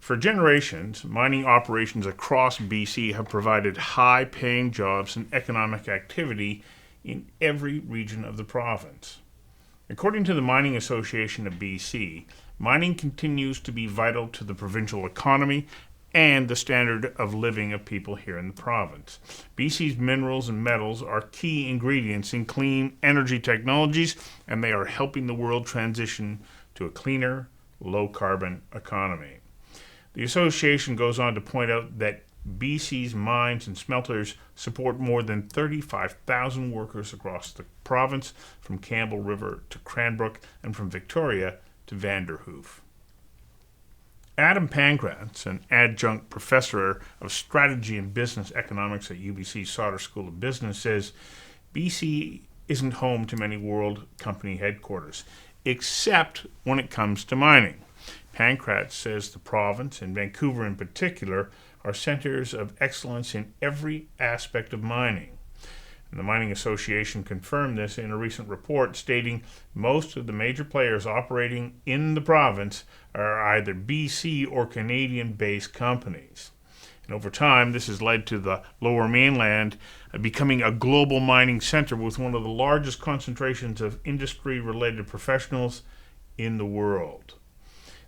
For generations, mining operations across BC have provided high-paying jobs and economic activity in every region of the province. According to the Mining Association of BC, mining continues to be vital to the provincial economy and the standard of living of people here in the province. BC's minerals and metals are key ingredients in clean energy technologies, and they are helping the world transition to a cleaner, low-carbon economy. The association goes on to point out that BC's mines and smelters support more than 35,000 workers across the province, from Campbell River to Cranbrook and from Victoria to Vanderhoof. Adam Pankratz, an adjunct professor of strategy and business economics at UBC's Sauder School of Business, says BC isn't home to many world company headquarters, except when it comes to mining. Pankratz says the province, and Vancouver in particular, are centers of excellence in every aspect of mining. And the Mining Association confirmed this in a recent report, stating most of the major players operating in the province are either BC or Canadian-based companies. And over time, this has led to the Lower Mainland becoming a global mining center with one of the largest concentrations of industry-related professionals in the world.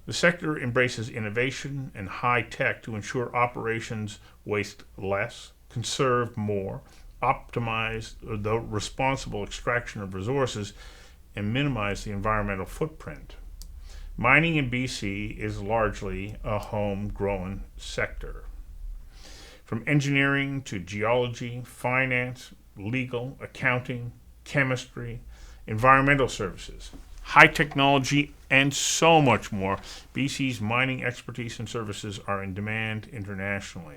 The sector embraces innovation and high tech to ensure operations waste less, conserve more, optimize the responsible extraction of resources, and minimize the environmental footprint. Mining in BC is largely a homegrown sector. From engineering to geology, finance, legal, accounting, chemistry, environmental services, high technology, and so much more, BC's mining expertise and services are in demand internationally.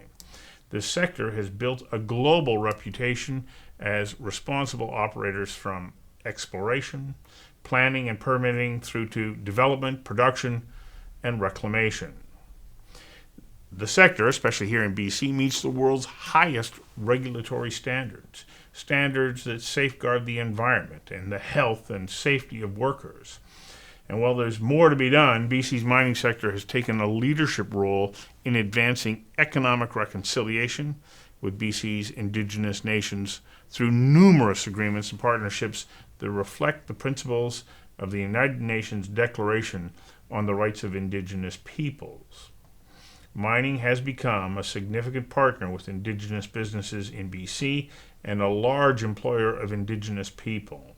This sector has built a global reputation as responsible operators, from exploration, planning and permitting through to development, production, and reclamation. The sector, especially here in BC, meets the world's highest regulatory standards, standards that safeguard the environment and the health and safety of workers. And while there's more to be done, BC's mining sector has taken a leadership role in advancing economic reconciliation with BC's Indigenous nations through numerous agreements and partnerships that reflect the principles of the United Nations Declaration on the Rights of Indigenous Peoples. Mining has become a significant partner with Indigenous businesses in BC and a large employer of Indigenous people.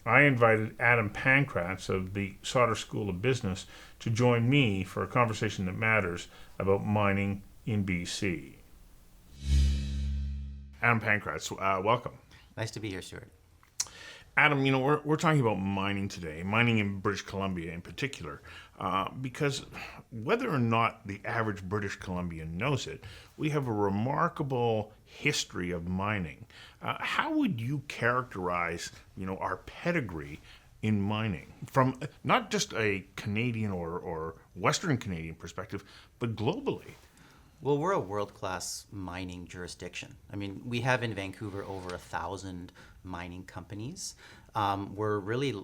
I invited Adam Pankratz of the Sauder School of Business to join me for a conversation that matters about mining in BC. Adam Pankratz, welcome. Nice to be here, Stuart. Adam, we're talking about mining today, mining in British Columbia in particular, because whether or not the average British Columbian knows it, we have a remarkable history of mining. How would you characterize, our pedigree in mining from not just a Canadian or Western Canadian perspective, but globally? Well, we're a world-class mining jurisdiction. I mean, we have in Vancouver over 1,000 mining companies. We're really,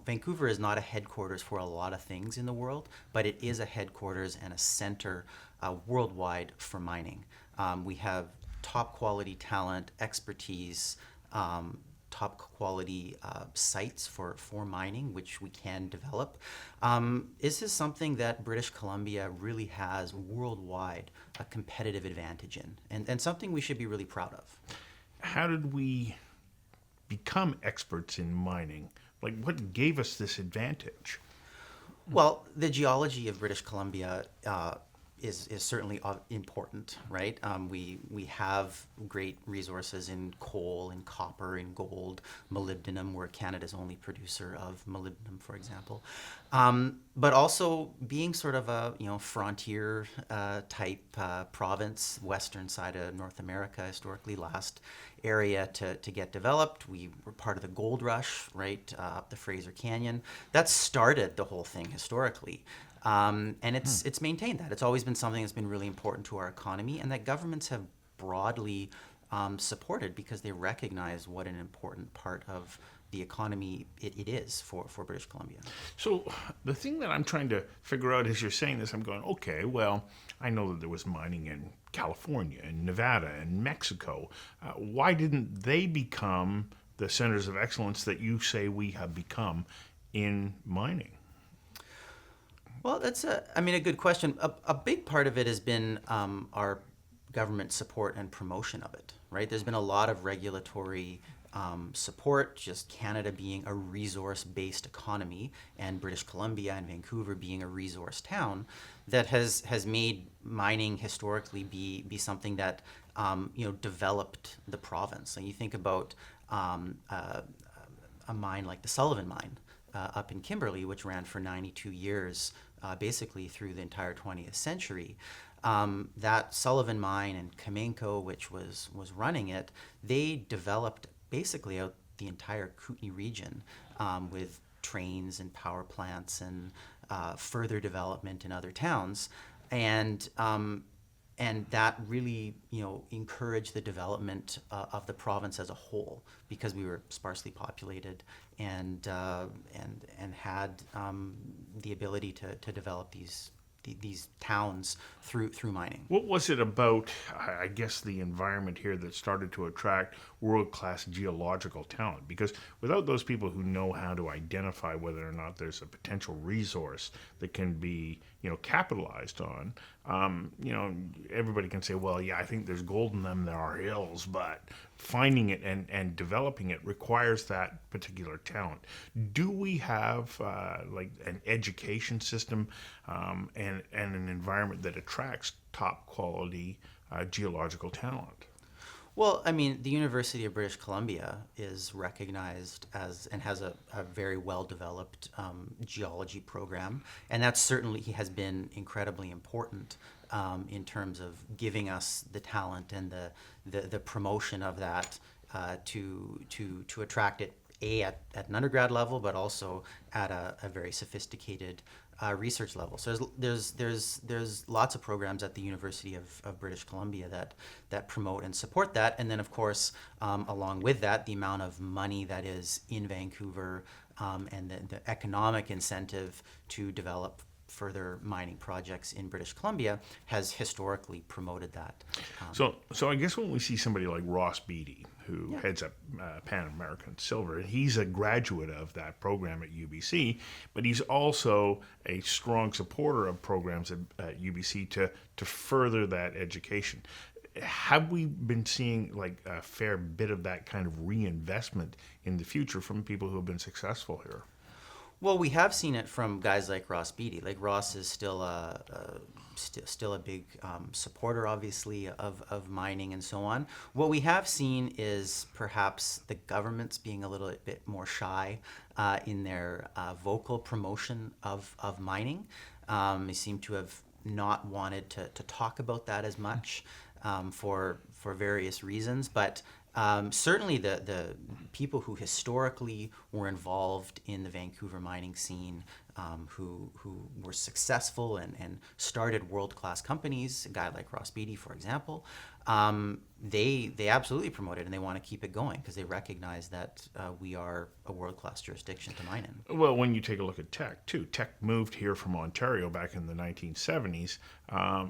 Vancouver is not a headquarters for a lot of things in the world, but it is a headquarters and a center worldwide for mining. We have top quality talent, expertise, top quality sites for mining, which we can develop. This is something that British Columbia really has worldwide a competitive advantage in, and something we should be really proud of. How did we become experts in mining? What gave us this advantage? Well, the geology of British Columbia is certainly important, right? We have great resources in coal, in copper, in gold, molybdenum. We're Canada's only producer of molybdenum, for example. But also being sort of a frontier type province, western side of North America, historically last area to get developed. We were part of the gold rush, right, up the Fraser Canyon. That started the whole thing historically. And it's maintained that. It's always been something that's been really important to our economy, and that governments have broadly supported because they recognize what an important part of the economy it is for British Columbia. So the thing that I'm trying to figure out as you're saying this, I'm going, okay, well, I know that there was mining in California and Nevada and Mexico. Why didn't they become the centers of excellence that you say we have become in mining? Well, that's a good question. A big part of it has been our government support and promotion of it, right? There's been a lot of regulatory support, just Canada being a resource-based economy and British Columbia and Vancouver being a resource town, that has made mining historically be something that developed the province. So you think about a mine like the Sullivan Mine up in Kimberley, which ran for 92 years, basically through the entire 20th century. That Sullivan Mine and Kamenko, which was running it, they developed basically out the entire Kootenay region with trains and power plants and further development in other towns, and that really encouraged the development of the province as a whole, because we were sparsely populated and had the ability to develop these towns through mining. What was it about, I guess, the environment here that started to attract world-class geological talent? Because without those people who know how to identify whether or not there's a potential resource that can be, capitalized on, everybody can say, well, yeah, I think there's gold in them, there are hills, but finding it and developing it requires that particular talent. Do we have like an education system and an environment that attracts top quality geological talent? Well, the University of British Columbia is recognized as and has a very well-developed geology program, and that certainly has been incredibly important in terms of giving us the talent and the promotion of that to attract it at an undergrad level, but also at a very sophisticated research level. So there's lots of programs at the University of British Columbia that promote and support that, and then of course along with that, the amount of money that is in Vancouver and the economic incentive to develop further mining projects in British Columbia has historically promoted that. So I guess when we see somebody like Ross Beatty, who heads up Pan American Silver, and he's a graduate of that program at UBC, but he's also a strong supporter of programs at UBC to further that education. Have we been seeing like a fair bit of that kind of reinvestment in the future from people who have been successful here? Well, we have seen it from guys like Ross Beatty. Like Ross is still a big supporter, obviously, of mining and so on. What we have seen is perhaps the governments being a little bit more shy in their vocal promotion of mining. They seem to have not wanted to talk about that as much for various reasons, but certainly the people who historically were involved in the Vancouver mining scene, who were successful and started world-class companies, a guy like Ross Beatty, for example, they absolutely promote it and they want to keep it going because they recognize that we are a world-class jurisdiction to mine in. Well, when you take a look at Teck, too, Teck moved here from Ontario back in the 1970s,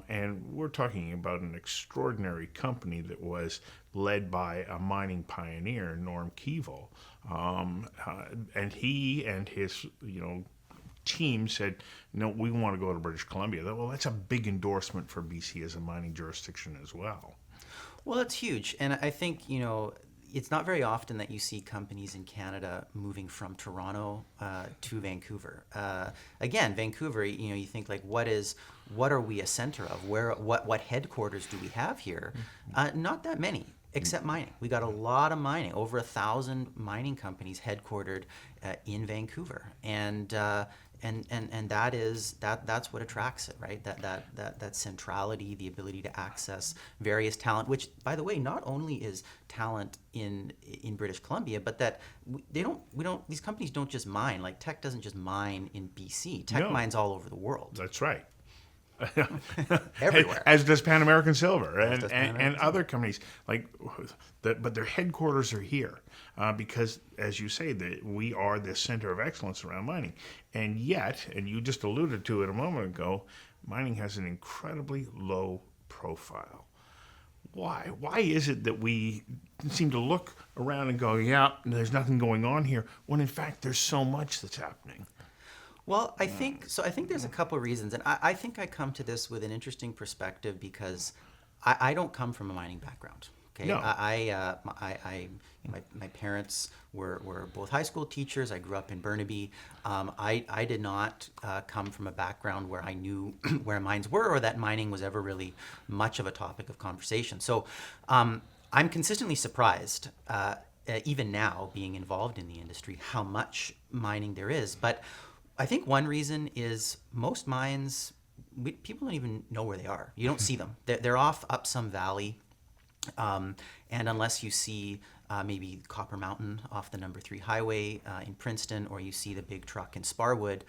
and we're talking about an extraordinary company that was led by a mining pioneer, Norm Keevil, and he and his, team said, no, we want to go to British Columbia. Well, that's a big endorsement for BC as a mining jurisdiction as well. Well, it's huge. And I think, it's not very often that you see companies in Canada moving from Toronto to Vancouver. Again, Vancouver, you think like, what are we a center of? What headquarters do we have here? Not that many. Except mining. We got a lot of mining, over 1,000 mining companies headquartered in Vancouver, and that's what attracts it, right? That centrality, the ability to access various talent, which, by the way, not only is talent in British Columbia, but that these companies don't just mine. Like Teck doesn't just mine in BC. Teck mines all over the world. That's right. Everywhere. As does Pan American Silver As does Pan and American other companies but their headquarters are here because, as you say, that we are the center of excellence around mining, and yet, and you just alluded to it a moment ago, mining has an incredibly low profile. Why? Why is it that we seem to look around and go, yeah, there's nothing going on here, when in fact there's so much that's happening? Well, I think so. I think there's a couple of reasons, and I think I come to this with an interesting perspective because I don't come from a mining background. Okay, No. My parents were both high school teachers. I grew up in Burnaby. I did not come from a background where I knew where mines were or that mining was ever really much of a topic of conversation. So I'm consistently surprised, even now being involved in the industry, how much mining there is. But I think one reason is most mines, people don't even know where they are. You don't see them. They're off up some valley. And unless you see maybe Copper Mountain off the number 3 highway in Princeton, or you see the big truck in Sparwood,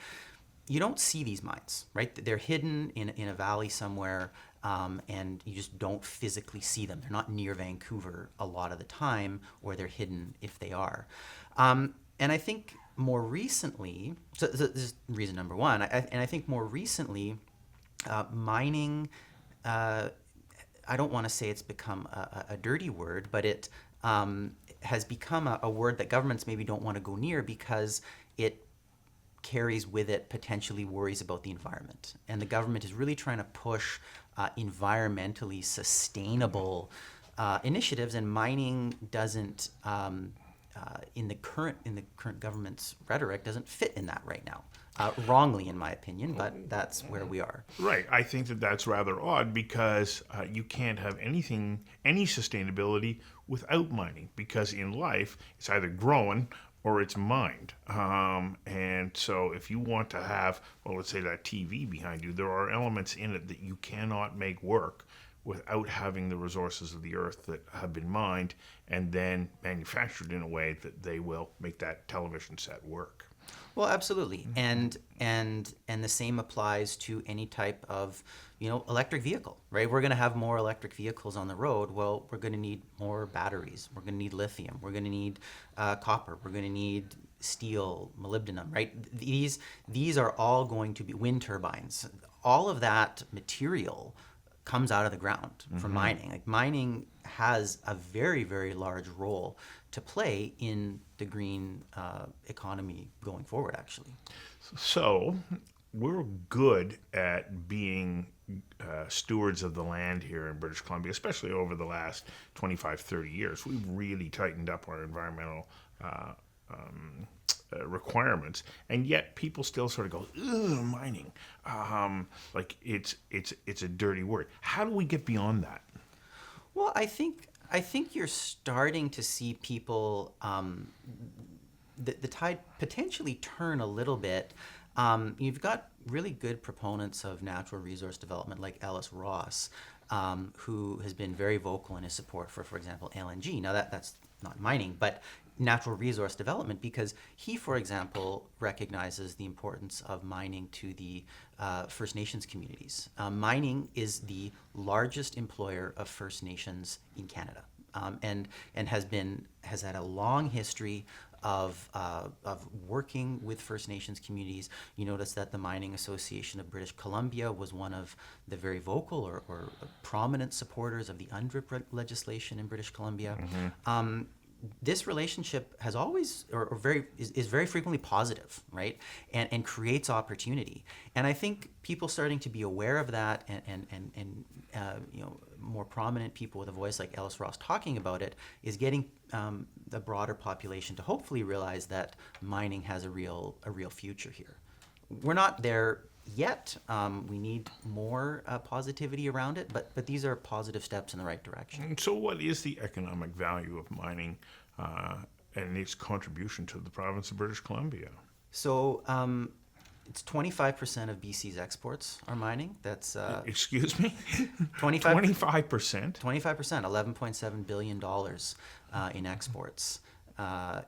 you don't see these mines, right? They're hidden in a valley somewhere, and you just don't physically see them. They're not near Vancouver a lot of the time, or they're hidden if they are. And I think more recently, so this is reason number one, and I think more recently, mining, I don't want to say it's become a dirty word, but it has become a word that governments maybe don't want to go near because it carries with it potentially worries about the environment. And the government is really trying to push environmentally sustainable initiatives, and mining doesn't, in the current government's rhetoric, doesn't fit in that right now. Wrongly, in my opinion, but that's where we are. Right. I think that's rather odd because you can't have any sustainability without mining, because in life it's either growing or it's mined. And so if you want to have, well, let's say that TV behind you, there are elements in it that you cannot make work without having the resources of the earth that have been mined and then manufactured in a way that they will make that television set work. Well, absolutely, and the same applies to any type of, electric vehicle, right? We're going to have more electric vehicles on the road. Well, we're going to need more batteries. We're going to need lithium. We're going to need copper. We're going to need steel, molybdenum, right? These are all going to be wind turbines. All of that material comes out of the ground from mining. Like, mining has a very, very large role to play in the green economy going forward, actually. So we're good at being stewards of the land here in British Columbia, especially over the last 25, 30 years. We've really tightened up our environmental requirements, and yet people still sort of go, ugh, mining, like it's a dirty word. How do we get beyond that? Well, I think you're starting to see people, the tide potentially turn a little bit. You've got really good proponents of natural resource development like Ellis Ross, who has been very vocal in his support for example, LNG. Now that's not mining, but natural resource development, because he, for example, recognizes the importance of mining to the First Nations communities. Mining is the largest employer of First Nations in Canada, and has had a long history of working with First Nations communities. You notice that the Mining Association of British Columbia was one of the very vocal or prominent supporters of the UNDRIP legislation in British Columbia. This relationship has always, is very frequently positive, right? And creates opportunity. And I think people starting to be aware of that, and more prominent people with a voice like Ellis Ross talking about it, is getting the broader population to hopefully realize that mining has a real future here. We're not there yet. We need more positivity around it, but these are positive steps in the right direction. So what is the economic value of mining and its contribution to the province of British Columbia? So it's 25% of BC's exports are mining. That's excuse me? 25%. 25%? 25%, $11.7 billion in exports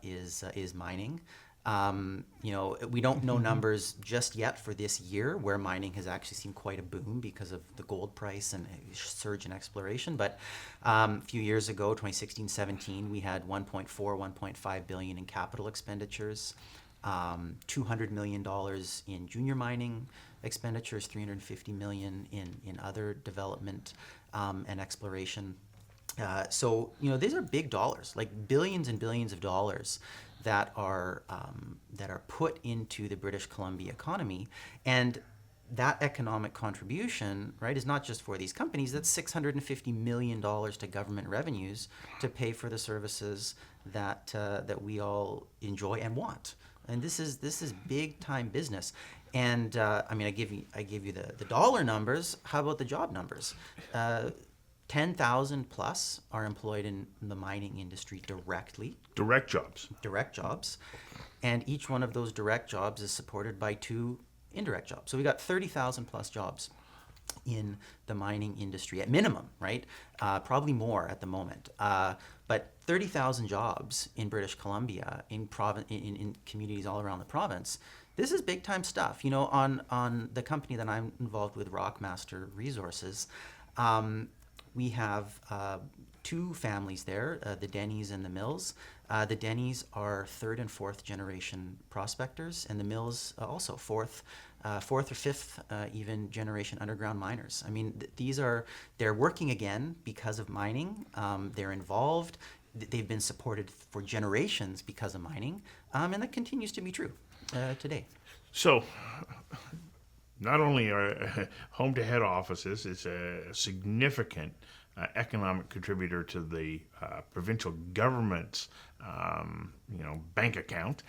is mining. We don't know numbers just yet for this year, where mining has actually seen quite a boom because of the gold price and a surge in exploration. But a few years ago, 2016-17, we had 1.5 billion in capital expenditures, $200 million in junior mining expenditures, 350 million in other development and exploration. These are big dollars, like billions and billions of dollars that are put into the British Columbia economy, and that economic contribution, right, is not just for these companies. That's $650 million to government revenues to pay for the services that we all enjoy and want. And this is big time business. And I gave you the dollar numbers. How about the job numbers? 10,000 plus are employed in the mining industry directly. Direct jobs. Direct jobs. And each one of those direct jobs is supported by 2 indirect jobs. So we got 30,000 plus jobs in the mining industry at minimum, right? Probably more at the moment. But 30,000 jobs in British Columbia, in communities all around the province. This is big time stuff. On the company that I'm involved with, Rockmaster Resources, we have 2 families there, the Denny's and the Mills. The Denny's are 3rd and 4th generation prospectors, and the Mills also 4th or 5th even generation underground miners. They're working again because of mining. They're involved. They've been supported for generations because of mining, and that continues to be true today. So, not only are home to head offices, it's a significant economic contributor to the provincial government's bank account,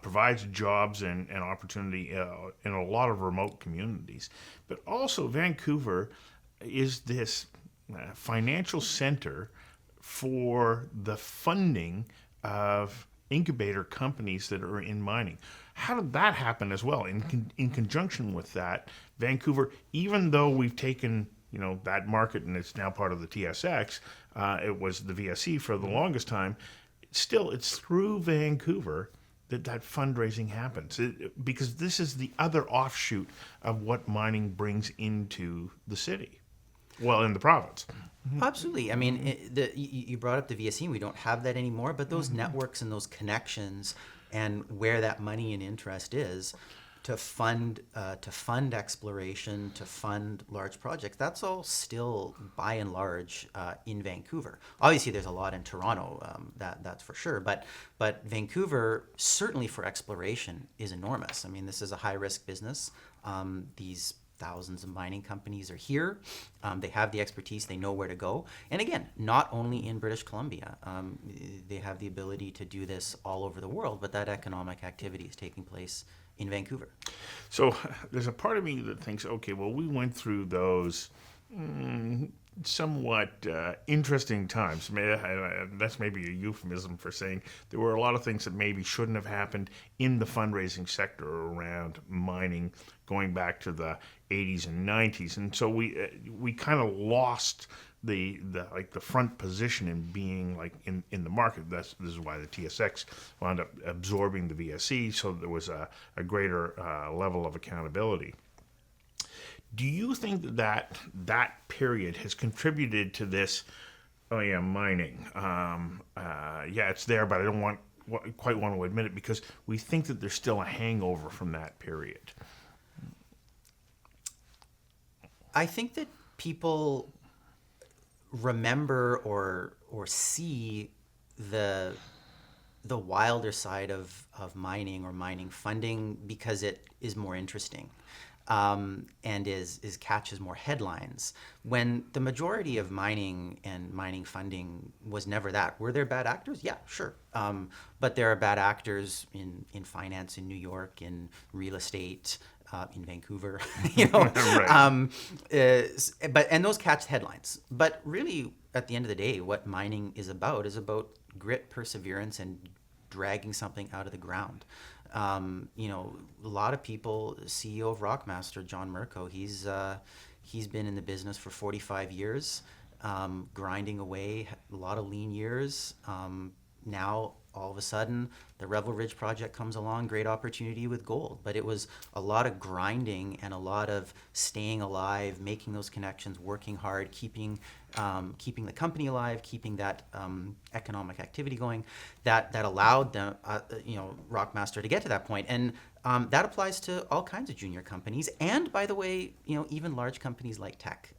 provides jobs and opportunity in a lot of remote communities. But also Vancouver is this financial center for the funding of incubator companies that are in mining. How did that happen as well? In conjunction with that, Vancouver, even though we've taken that market and it's now part of the TSX, it was the VSC for the longest time. Still, it's through Vancouver that fundraising happens, because this is the other offshoot of what mining brings into the city. Well, in the province. Absolutely. You brought up the VSC. We don't have that anymore, but those networks and those connections and where that money and interest is to fund exploration, to fund large projects, that's all still by and large in Vancouver. Obviously, there's a lot in Toronto, that's for sure. But Vancouver, certainly for exploration, is enormous. This is a high risk business. These thousands of mining companies are here. They have the expertise. They know where to go. And again, not only in British Columbia. They have the ability to do this all over the world, but that economic activity is taking place in Vancouver. So there's a part of me that thinks, okay, well, we went through those somewhat interesting times. That's maybe a euphemism for saying there were a lot of things that maybe shouldn't have happened in the fundraising sector around mining going back to the 80s and 90s. And so we kind of lost the front position in being in the market. This is why the TSX wound up absorbing the VSC, so there was a greater level of accountability. Do you think that period has contributed to this? Oh yeah, mining. It's there, but I don't quite want to admit it because we think that there's still a hangover from that period. I think that people remember or see the wilder side of mining or mining funding because it is more interesting. And catches more headlines, when the majority of mining and mining funding was never that. Were there bad actors? Yeah, sure. But there are bad actors in finance in New York, in real estate, in Vancouver, Right. And those catch headlines. But really, at the end of the day, what mining is about grit, perseverance, and dragging something out of the ground. A lot of people, CEO of Rockmaster, John Mirko, he's been in the business for 45 years, grinding away, a lot of lean years. Now all of a sudden the Revel Ridge project comes along, great opportunity with gold. But it was a lot of grinding and a lot of staying alive, making those connections, working hard, keeping the company alive, keeping that economic activity going, that allowed them, Rockmaster to get to that point. And that applies to all kinds of junior companies, and by the way, even large companies like Teck.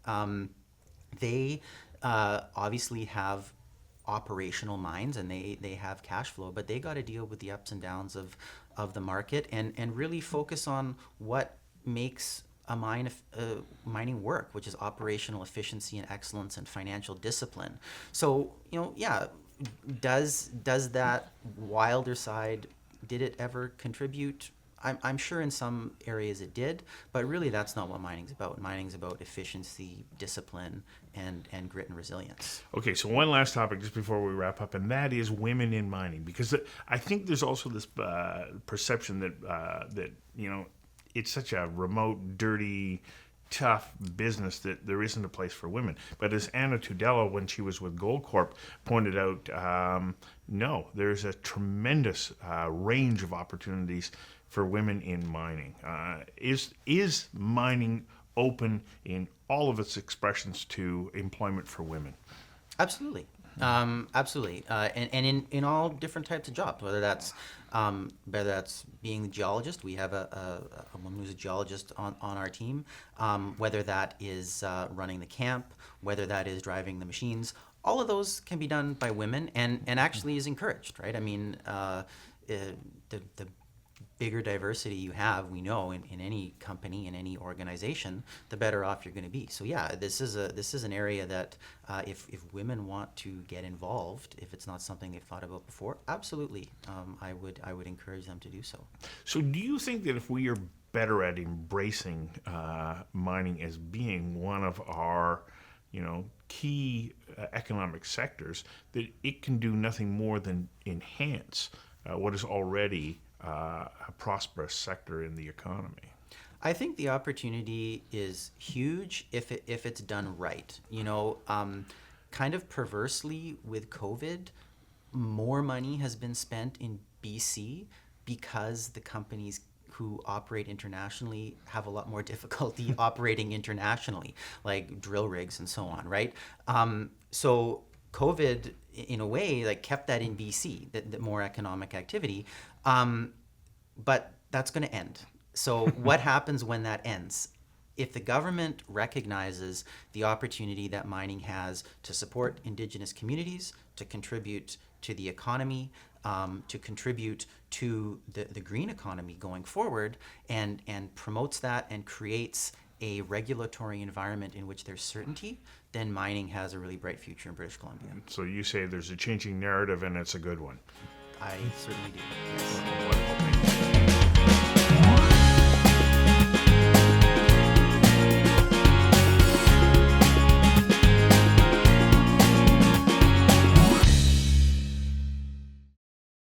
They obviously have operational mines and they have cash flow, but they got to deal with the ups and downs of the market and really focus on what makes a mining work, which is operational efficiency and excellence and financial discipline. So, does that wilder side, did it ever contribute? I'm sure in some areas it did, but really that's not what mining's about. Mining's about efficiency, discipline, and grit and resilience. Okay, so one last topic just before we wrap up, and that is women in mining, because I think there's also this perception that it's such a remote, dirty, tough business that there isn't a place for women. But as Anna Tudela, when she was with Goldcorp, pointed out, no, there's a tremendous range of opportunities for women in mining. Is mining open in all of its expressions to employment for women? Absolutely. Absolutely. And in all different types of jobs, whether that's being a geologist. We have a woman who's a geologist on our team, whether that is running the camp, whether that is driving the machines. All of those can be done by women and actually is encouraged, right? I mean, the bigger diversity you have, we know, in any company, in any organization, the better off you're going to be. So yeah, this is an area that if women want to get involved, if it's not something they've thought about before, absolutely, I would encourage them to do so. So do you think that if we are better at embracing mining as being one of our key economic sectors, that it can do nothing more than enhance what is already a prosperous sector in the economy? I think the opportunity is huge if it's done right. Kind of perversely with COVID, more money has been spent in BC because the companies who operate internationally have a lot more difficulty operating internationally, like drill rigs and so on, right? So COVID, in a way, kept that in BC, the more economic activity. But that's going to end. So what happens when that ends? If the government recognizes the opportunity that mining has to support Indigenous communities, to contribute to the economy, to contribute to the green economy going forward, and promotes that and creates a regulatory environment in which there's certainty, then mining has a really bright future in British Columbia. So you say there's a changing narrative and it's a good one. I certainly do, yes.